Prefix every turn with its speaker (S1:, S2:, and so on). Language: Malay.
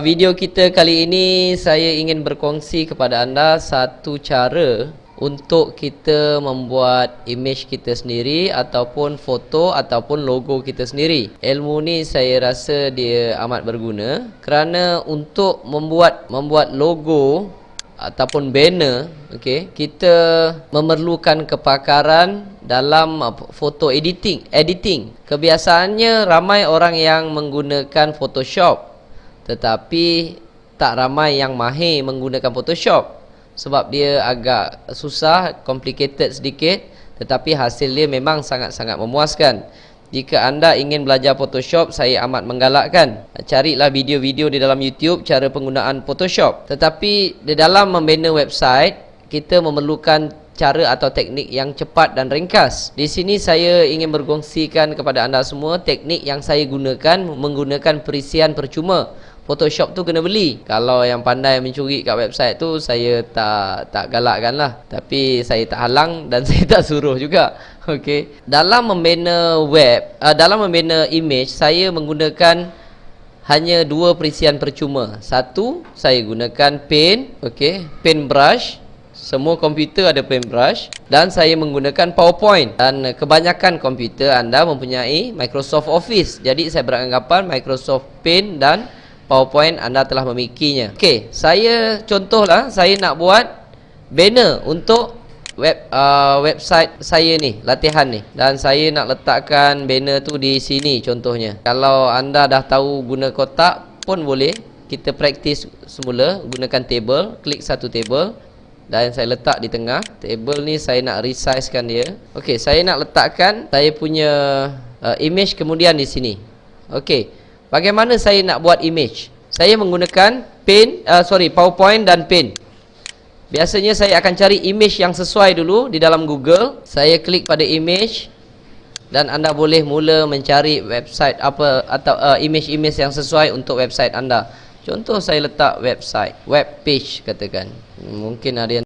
S1: Video kita kali ini saya ingin berkongsi kepada anda satu cara untuk kita membuat image kita sendiri ataupun foto ataupun logo kita sendiri. Ilmu ni saya rasa dia amat berguna kerana untuk membuat logo ataupun banner, okey, kita memerlukan kepakaran dalam foto editing. Kebiasaannya ramai orang yang menggunakan Photoshop, tetapi tak ramai yang mahir menggunakan Photoshop sebab dia agak susah, complicated sedikit, tetapi hasil dia memang sangat-sangat memuaskan. Jika anda ingin belajar Photoshop, saya amat menggalakkan, carilah video-video di dalam YouTube cara penggunaan Photoshop. Tetapi di dalam membina website, kita memerlukan cara atau teknik yang cepat dan ringkas. Di sini saya ingin berkongsikan kepada anda semua teknik yang saya gunakan menggunakan perisian percuma. Photoshop tu kena beli. Kalau yang pandai mencuri kat website tu, saya tak galakkan lah. Tapi saya tak halang dan saya tak suruh juga. Okey. Dalam membina dalam membina image, saya menggunakan hanya dua perisian percuma. Satu, saya gunakan pen, okey, pen brush. Semua komputer ada pen brush. Dan saya menggunakan PowerPoint. Dan kebanyakan komputer anda mempunyai Microsoft Office. Jadi saya beranggapan Microsoft Paint dan PowerPoint anda telah memilikinya. Okey, saya contohlah, saya nak buat banner untuk website saya ni, latihan ni. Dan saya nak letakkan banner tu di sini contohnya. Kalau anda dah tahu guna kotak pun boleh. Kita praktis semula gunakan table, klik satu table dan saya letak di tengah. Table ni saya nak resizekan dia. Okey, saya nak letakkan saya punya image kemudian di sini. Okey. Bagaimana saya nak buat image? Saya menggunakan PowerPoint dan Paint. Biasanya saya akan cari image yang sesuai dulu di dalam Google. Saya klik pada image dan anda boleh mula mencari website apa atau image-image yang sesuai untuk website anda. Contoh saya letak website, web page katakan. Mungkin ada yang